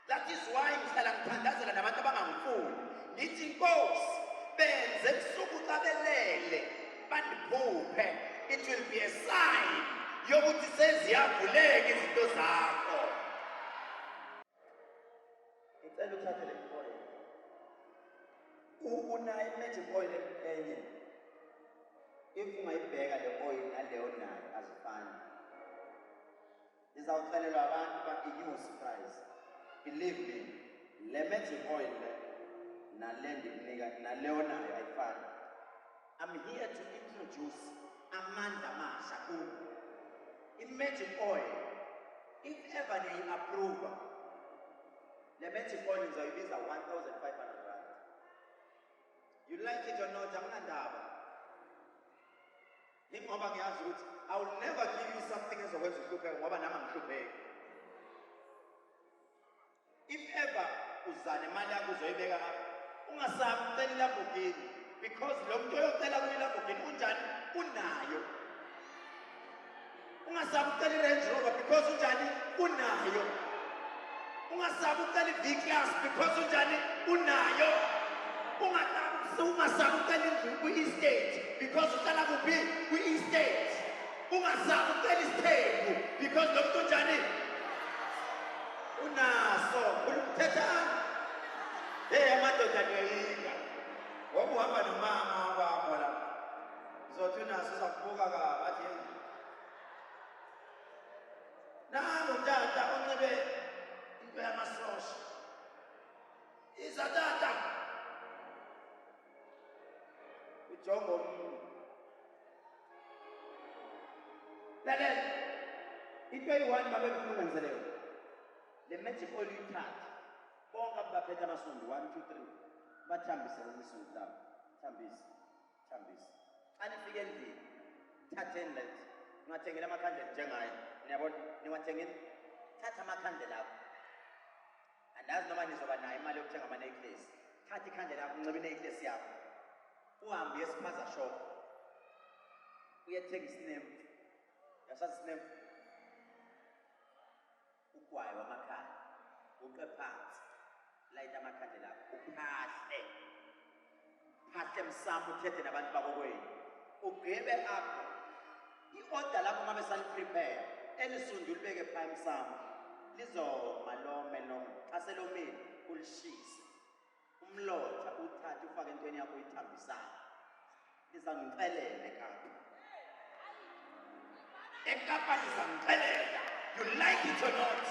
That is why ngihlala ngithandazela nabantu abangangifuni. Ngithi inkosi benze ebusuku ucabelele bandiphuphe. It will be a sign yokuthi seziyavuleka izinto zakho. Ngicela uthathe le oil. Unayo magic oil enye. If ungayibheka le oil naleyo nayo azifani. Izawuxelela abantu ba-i-news price. Believe me, le magic oil le nale ndikunika naleyo nayo ayifani. I'm here to introduce amandla amasha kubo. I-magic oil, if ever niyi-approve, le magic oil ngizoyibiza 1,500 rand. You like it or not, akunandaba. Ngoba ngiyazi ukuthi I will never give you something ezokwenza uhlupheke ngoba nami angihlupheki. If ever uzane imali yakho uzoyibeka apha, ungasabi ucela iLamborghini because lo muntu oyocela kuyiLamborghini unjani unayo. Ungasabi ucela iRange Rover because unjani unayo. Ungasabi ucela iV-Class because unjani unayo. Ungasabi ucela indlu kwi-estate because ucela kuphi kwi-estate. Ungasabi ucela isithembu because lo muntu unjani unaso. Ulumthethana hey amadoda niyayinga ngoba uhamba nomama wakho la uzothi unaso uzakubuka kabi athi nangu umtata oncebe into yamasosha izatata ujonga umuntu lalela into eyi-1 babe ngifuna ukwenzeleka le magic oil uyithathe bonke abaphethe amasondo 1 2 3 bathambise lesondo labo thambisa xa nifike endlini thatheni lethi niwathengele amakhandlela njengayo niyabona niwathengeni thatha amakhandlela akho andazi noma nizoba nayo imali yokuthenga ama-necklace thatha ikhandlela yakho uncebe i-necklace yakho uhambe uyesiphaza shop uyethenga isinemfu yasazi isinemfu ugwayi wamakhala uqe phansi layita amakhandlela akho uphahle msamo uthethe nabantu bakokwenu ugqibe apho i-order lakho uma besaliprepare elisundu ulibeke phaa emsamo lizoma lome xa selomile ulishise umlotha uthathe ufake entweni yakho uyithambisayo lizangicelela ekapa lizangicelela. You like it or not,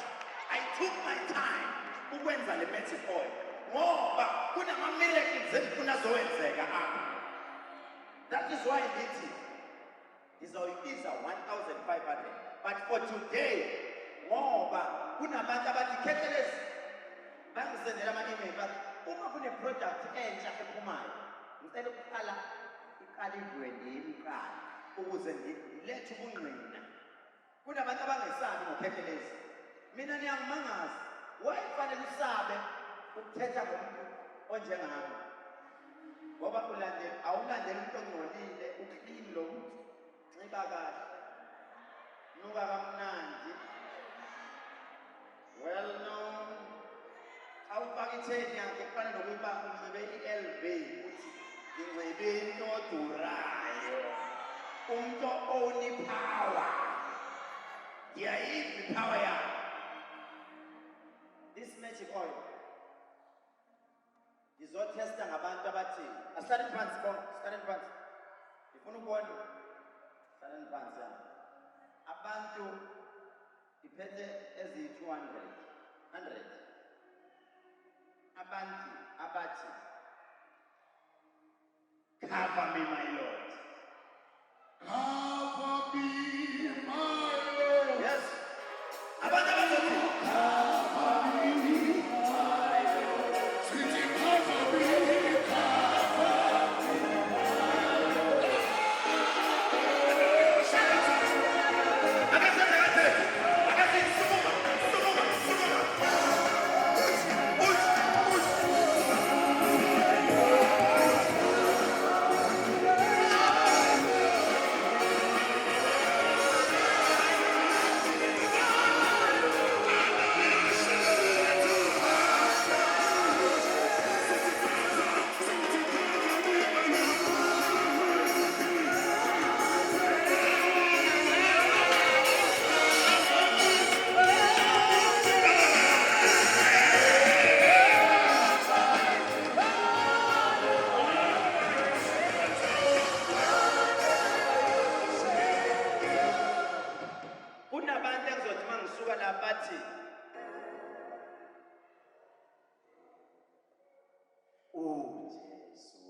I took my time ukwenza le magic oil ngoba kunama-miracles ezifuna zowenzeka apha. That is why ngithi ngizoyibiza 1,500 but for today ngoba kunabantu abathi khethelezi bangisendela ama-email bathi uma kune-product entsha ephumayo ngicela ukuqala iqalivwe nimi kuqala ukuze ngilethe ubungqina. Kunabantu abangesabi ngokhethelezi. Mina niyangimangaza why kufanele usabe ukuthetha ngomuntu onjengami ngoba awulandeli umuntu ongcolile uklini lo muntu nxiba kahle nuka kamnandi well known awufaka itheni yakhe kufanele nokuba unxibe i-LV uthi nginxibe into odurayo umuntu onipower ngiyayiphi ipower yakhe. This magic oil ngizotesta ngabantu abathi asithathe phansi ngifuna ukubona sithathe phansi abantu iphethe eziyi-200 abantu abathi cover me my Lord, cover me my Lord. yes abantu abathi kunabantu engizothi uma ngisuka la bathi uJesu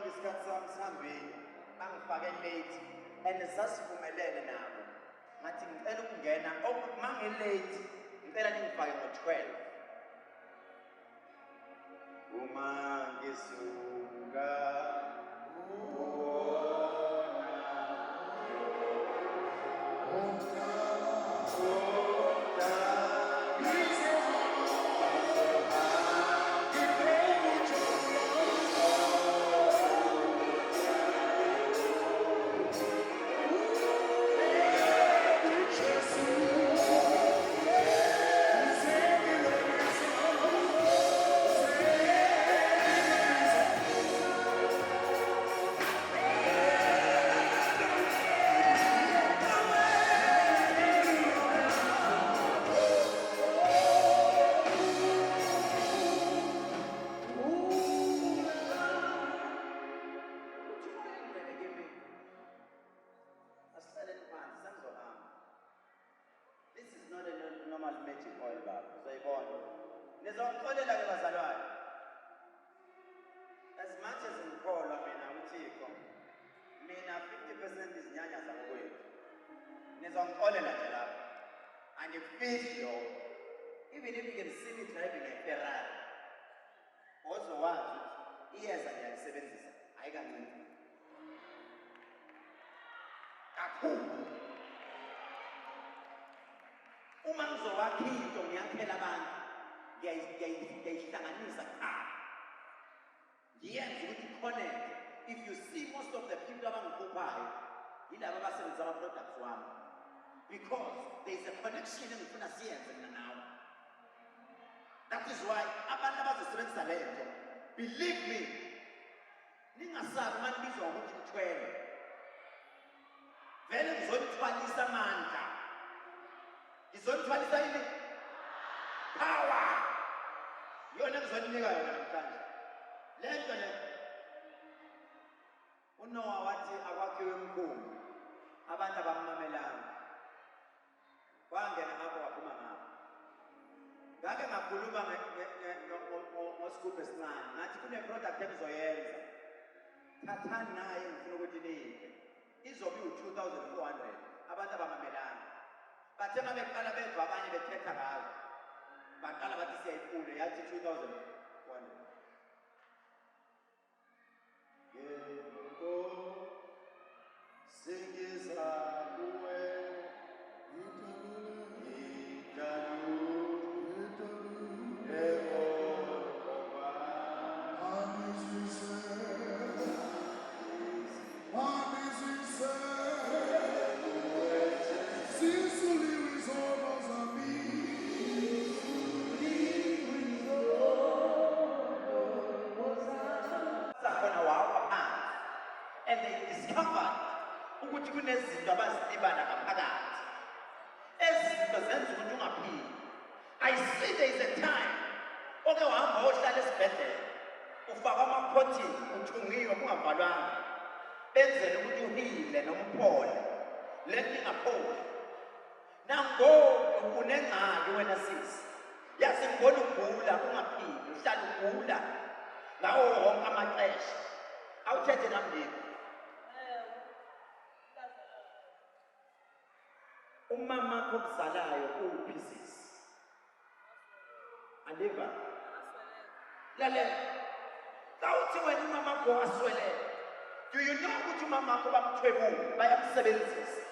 sonke isikhathi sami sihambile bangifake late and sasivumelene nabo ngathi ngicela ukungena uma ngi-late ngicela ningifake ngo-12 uma ngisuka This is not a normal magic oil, baba. Uzayibona. Nizongixolela ke bazalwane. As much as ngikholwa mina uThixo, mina 50% izinyanya zakwethu. Nizongixolela nje lapha. Angifihli lo. Even if you can see me driving a Ferrari. Ozowazi ukuthi iyeza ngiyalisebenzisa ayikancane. Kakhulu. Uma ngizowakha into ngiyakhela abantu ngiyayihlanganisa kuqala ngiyenze ukuthi i-connect. If you see most of the people abangikhuphayo yilabo abasebenzisa ama-products wami because there is a connection engifuna siyenze mina nawe. That is why abantu abazosebenzisa le nto, believe me, ningasabi uma nibizwa ngokuthi ngithwele vele ngizonithwalisa amandla. Ngizonithwalisa yini? Power. Yona ngizoninika yona namhlanje. Le nto le uNoah wathi akwakhiwe umkhumbi abantu abammamelanga. Wangena ngapho waphuma ngapho. Ngake ngakhuluma ngosigubhu esincane ngathi kune-product engizoyenza. Thathani naye ngifuna ukuthi niphe. Izobe u-2,400 abantu abamamelanga. Bathe uma beqala bezwa abanye bethetha ngayo baqala bathi siyayifuna yathi 2,100. Yebo singiza kuwe and they discovered ukuthi kunezinto abazilibana ngaphakathi ezinto zenza ukuthi ungaphili. I see there is a time oke wahamba ohlala esibhedlela ufaka ama-protein uthungiwe kungavalwanga benzele ukuthi uhile noma uphole le nto ingapholi. Nangoku unengxaki wena sisi yazi ngibona ugula ungaphili uhlala ugula ngawo wonke amaxesha awuthethe namndeni. Umama okuzalayo uwuphisisi andiva lalela kawuthi wena umama wakho wasweleka. Do you know ukuthi umama wakho bamthwebula bayamsebenzisa?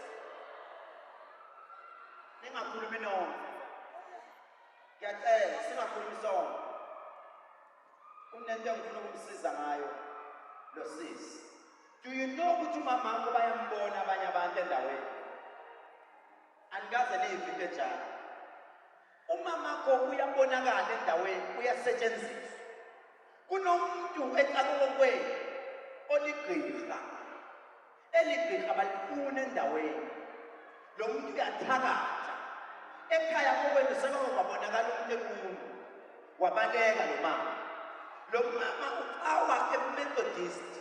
Ningakhulumi nonke ngiyacela singakhulumi sonke. Kunento engifuna ukumsiza ngayo lo sisi. Do you know ukuthi umama wakho bayambona abanye abantu endaweni? Angaze ney'vinto enjalo. Umama wakho uyabonakala endaweni uyasetshenziswa. Kunomuntu ecakuko kwenu oligqirha. Eligqirha balifuna endaweni. Lo muntu uyathakatha. Ekhaya kokwenu sekwabonakala umuntu enkulu. Wabaleka lo mama. Lo mama uqawa eMethodist.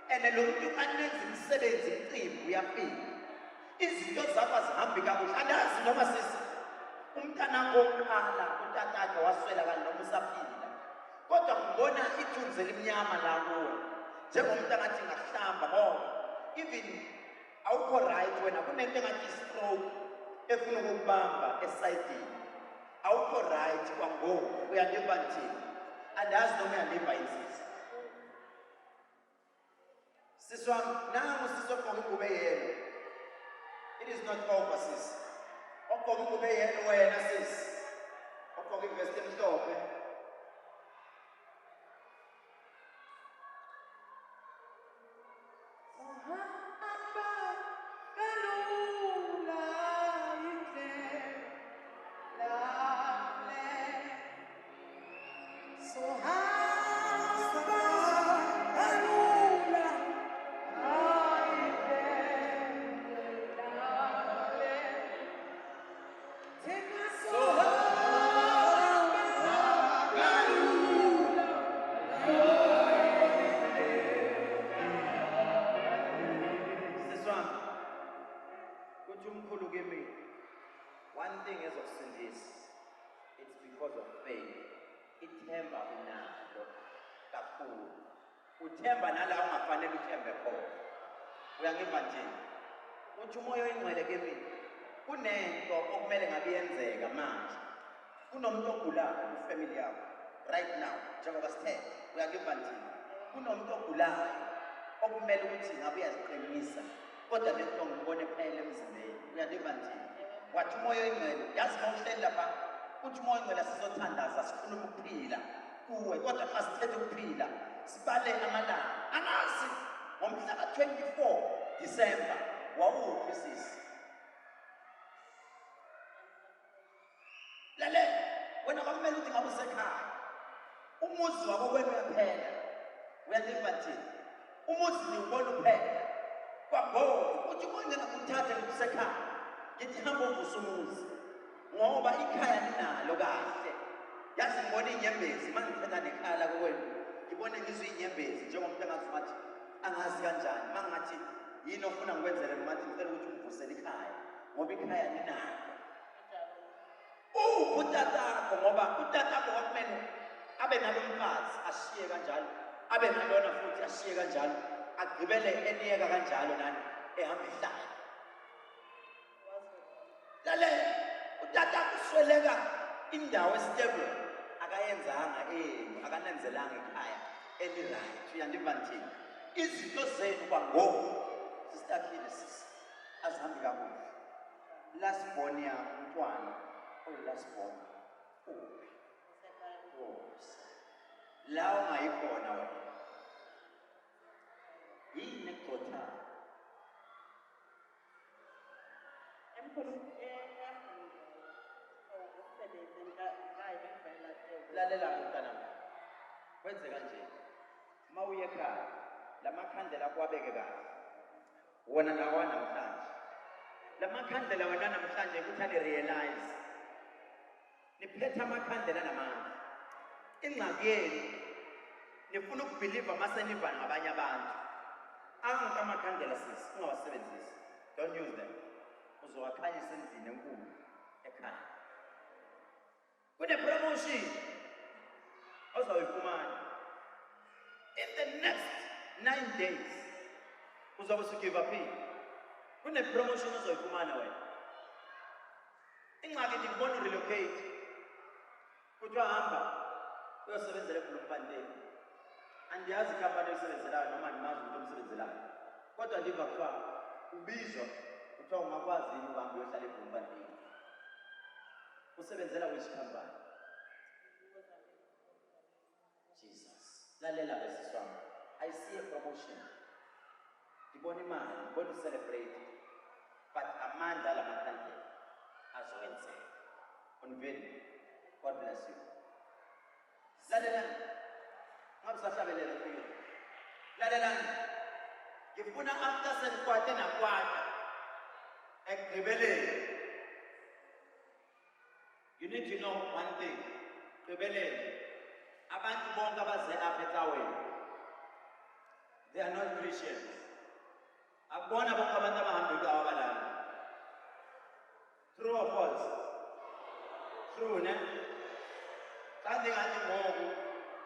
And lo muntu anenza imisebenzi imicimbi uyafika. Izinto zakho azihambi kakuhle. Andazi noma sisi umntana wokuqala utatakhe waswela kanti noma usaphila. Kodwa ngibona ithunzi elimnyama la kuwe. Njengomuntu angathi ngahlamba ngoba even awukho right wena kunento engathi stroke efuna ukubamba esayidini. Awukho right kwangoku uyandiva ndithini? Andazi noma uyandiva insisi. Sisi wami nangu sisi ogqoka ingubo eyelo. It is not over sisi. Ogqoka ingubo eyelo wena sisi. Ogqoka ivesti emhlophe. One thing is of this, it's because of faith. Ithemba unalo kakhulu. Uthemba nala ungafanele uthembe khona. Uyangiva nje. Uthi umoya oyingcwele kimi. Kunento okumele ngabe yenzeka manje. Kunomuntu ogulayo kufamily yakho right now njengoba sithe. Uyangiva nje. Kunomuntu ogulayo okumele ukuthi ngabe uyaziqinisa. Kodwa lento ngibone phela emzimbeni. Uyangiva nje. Wathi umoya oyingcwele yazi mawuhleli lapha uthi umoya oyingcwele sizothandaza sifuna ukuphila kuwe kodwa xa sithethe ukuphila sibale amalanga angazi ngomhla ka-24 December wawuphi sisi lalela wena kwakumele ukuthi ngabe usekhaya umuzi wabo kwenu uyaphela uyandiva thini umuzi niwubona uphela kwangoku uthi umoya oyingcwele nguthathe ngikusekhaya ngithi hamba uvusa umuzi ngoba ikhaya linalo kahle yazi ngibona inyembezi mangithetha nekhaya la kuwena ngibone ngizwe inyembezi njengomuntu engazi ukuthi angazi kanjani mangathi yini ofuna ngikwenzele noma ngicela ukuthi ungivusele ikhaya ngoba ikhaya linalo utatakho ngoba utatakho kwakumele abe nalo mfazi ashiye kanjalo abe nalona futhi ashiye kanjalo agqibele eniyeka kanjalo nani ehamba ihlala lale utata kusweleka indawo estable akayenzanga akanenzelanga ekhaya right uyandiva nthini izinto zenu kwangoku sistakhile sisi azihambi kakuhle last born yakho umntwana last born la ungayikhona wena yini ekugxothayo lalela mntana kwenze kanje mawuye ekhaya lamakhandlela akwabeke kahle wona lawa namhlanje lamakhandlela wena namhlanje ukuthi ane realize niphethe amakhandlela namandla ingxaki yenu nifuna ukubhiliva maseniva ngabanye abantu angithi amakhandlela sisi ungawasebenzisi don't use them uzowakhanyisa endlini enkulu ekhaya kune-promotion ozawuyifumana in the next 9 days uzobe usugive uphile kune-promotion ozawuyifumana wena ingxaki ndikubona urelocate kuthiwa hamba uyosebenzela eBloemfontein andiyazi ikhampani oyisebenzelayo noma ndimazi umuntu omsebenzelayo kodwa ndiva kuthiwa ubizwa kuthiwa ungakwazi yini uhambe uyohlala eBloemfontein usebenzela which company Jesus lalela besisi wami I see a promotion ndibona imali ndibona ucelebrate but amandla lamakhandlela azokwenzeka univeni God bless you lalelani ngabe sahlabelela kuyo lalelani ngifuna after senikwate nakwata ekugqibeleni you need to know one thing ekugqibeleni abantu bonke abaze apha ecaweni they are not Christians akubona bonke abantu abahamba ecawa balala true or false true ne xa ndingathi ngoku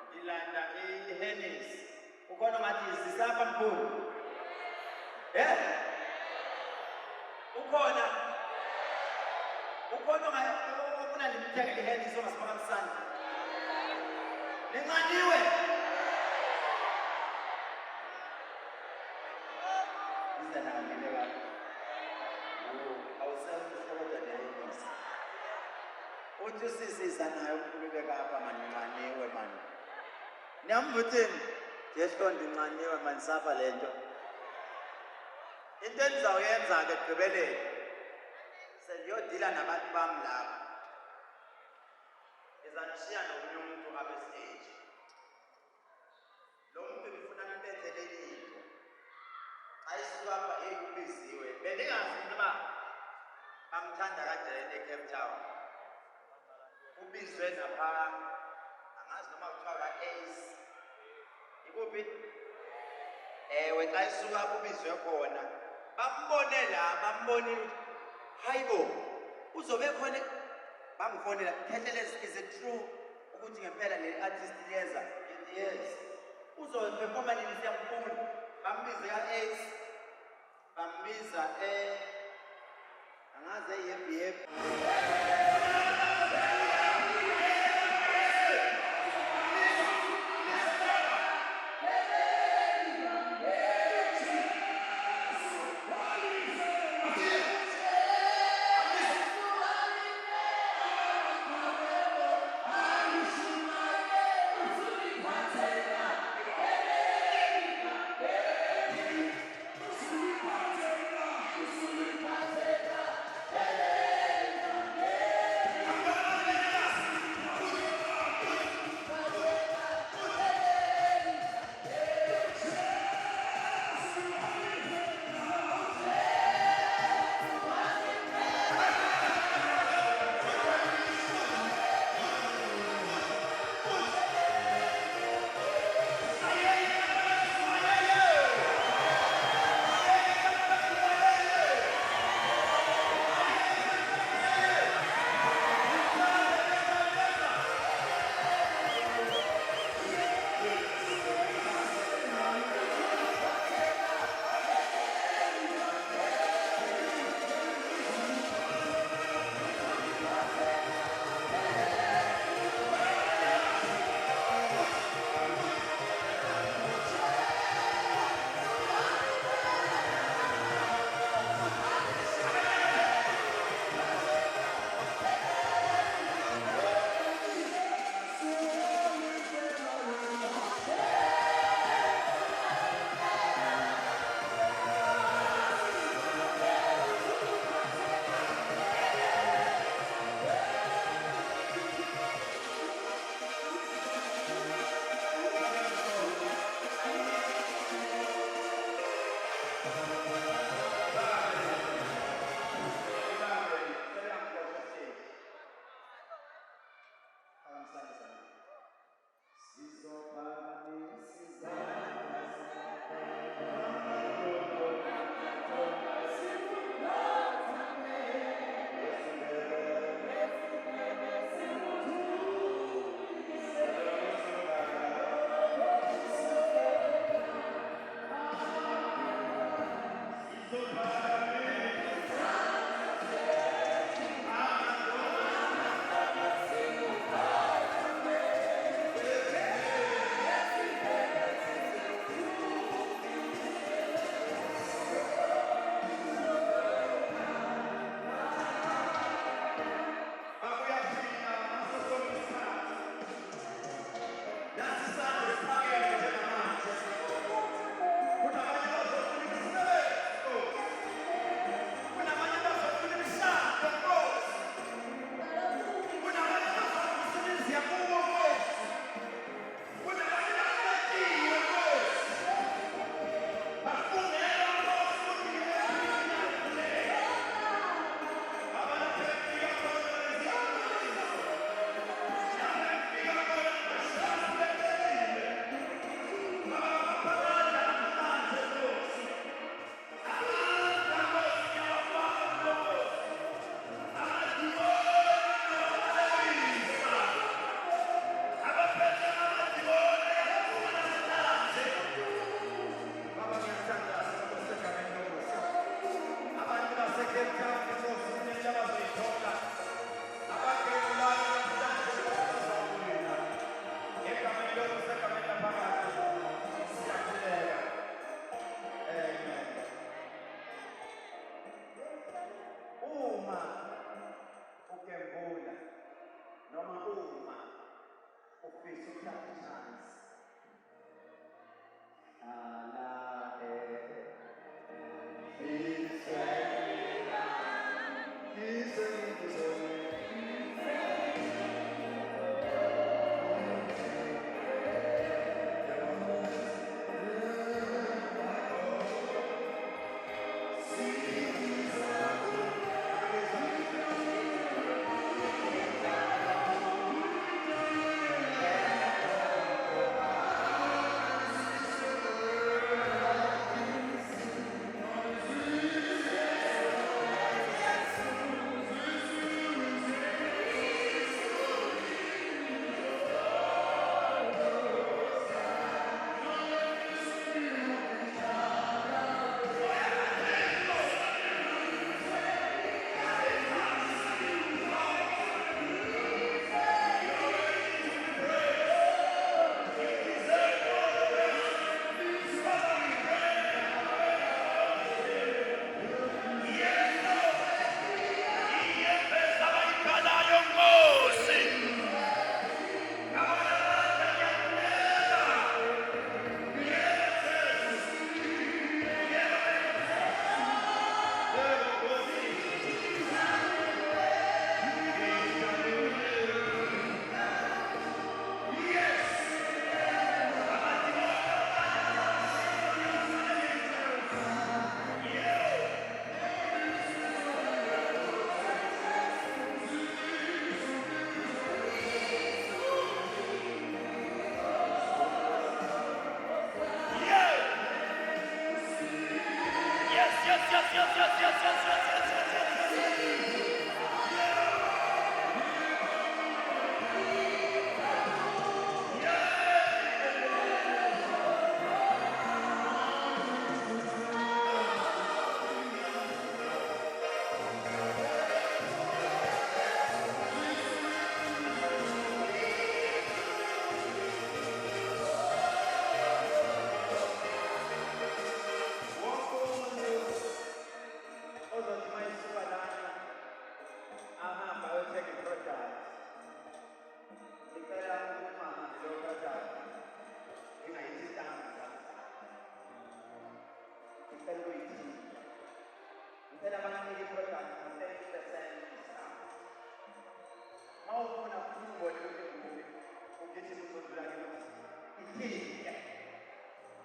ndilanda iHennis Ukhona ngathi sisapha mkhulu. Ukhona ofuna ndimthengele ihendiso ngasibakamisana. Ninxaniwe. Izanangile lapha. Awusakuhle kodwa nehendiso. Uthi usisiza nayo ukhululeka apha maninxaniwe mani. Niyamvutheni? Ngehlonto inxaniwe mani sapha lento. Into endizawuyenza ke ekugqibeleni sendiyodila nabantu bam lapha. Ndizanishiya nomnye umuntu apha estage. Lo muntu ndifuna nimbethelele into. Xa isuka apha ubiziwe. Bendingazi into uba bamthanda kanjani eCape Town. Ubizwe napha angazi noma kuthiwa ka-Ace. Ikuphi? Ewe xa isuka apho ubizwe khona. Bambone la, bambonile ukuthi hayibo uzobe khona bangifonela Khethelezi, is it true ukuthi ngempela le artist liyeza? Yes. Uzoperforma nini siyamfuna? Bambize ka-Ace, bambiza angaze i-FBF.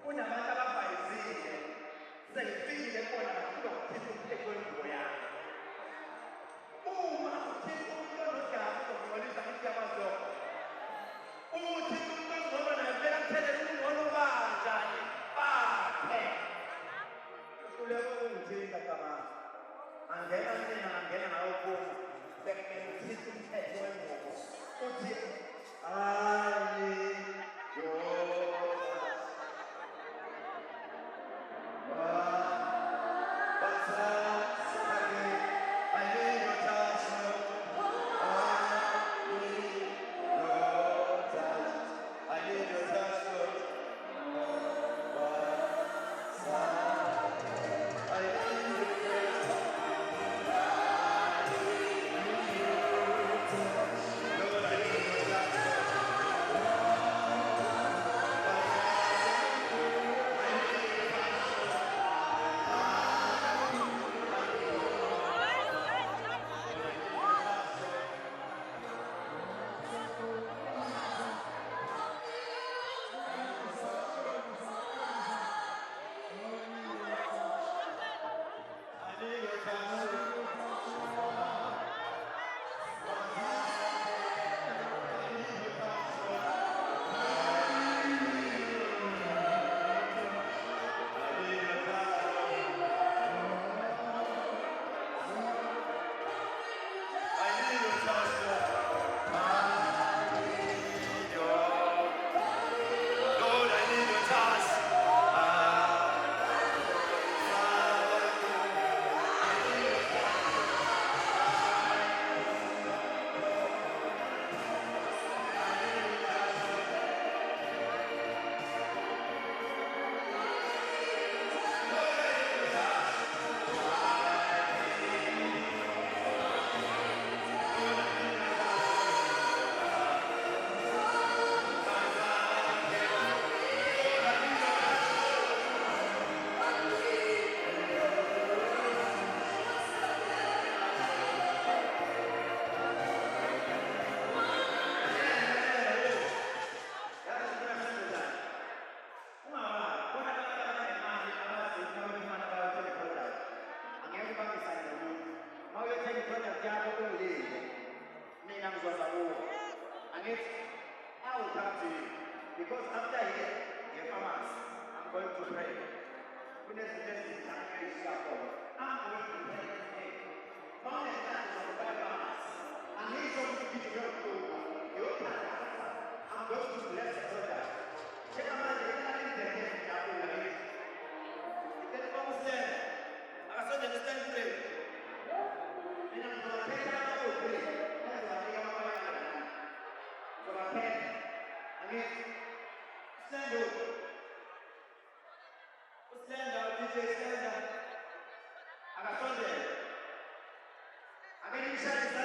Kunabantu ababhayizile seyifikile khona ngafika uthixo uphethwe ingubo yami. Uma uthixo umuntu onodaba uzongcolisa umhlaba zonke. Uthixo umuntu ongcono naye kumele akuthelela ukungcono kanjani bakhe. Uhluleka ukungithinta cabanga. Angena mina angena nawe kubo. Sekumele uthixo umphethe wengubo. Uthi because after here, the farmers, I'm going to pray. I'm going to pray today. Found a time to supply farmers. And he's going to give you your time. I'm going to bless the brother. Check out my